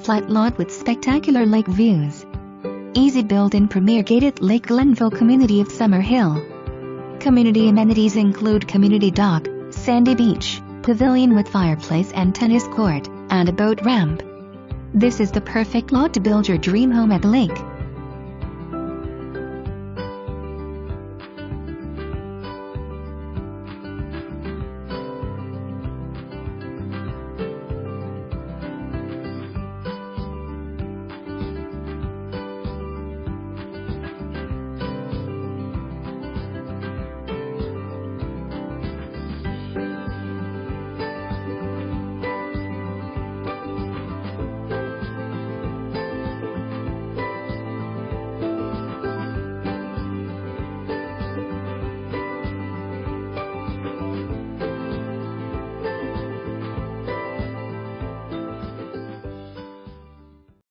flat lot with spectacular lake views. Easy build in premier gated Lake Glenville community of Summer Hill. Community amenities include community dock, sandy beach, pavilion with fireplace and tennis court, and a boat ramp. This is the perfect lot to build your dream home at the lake.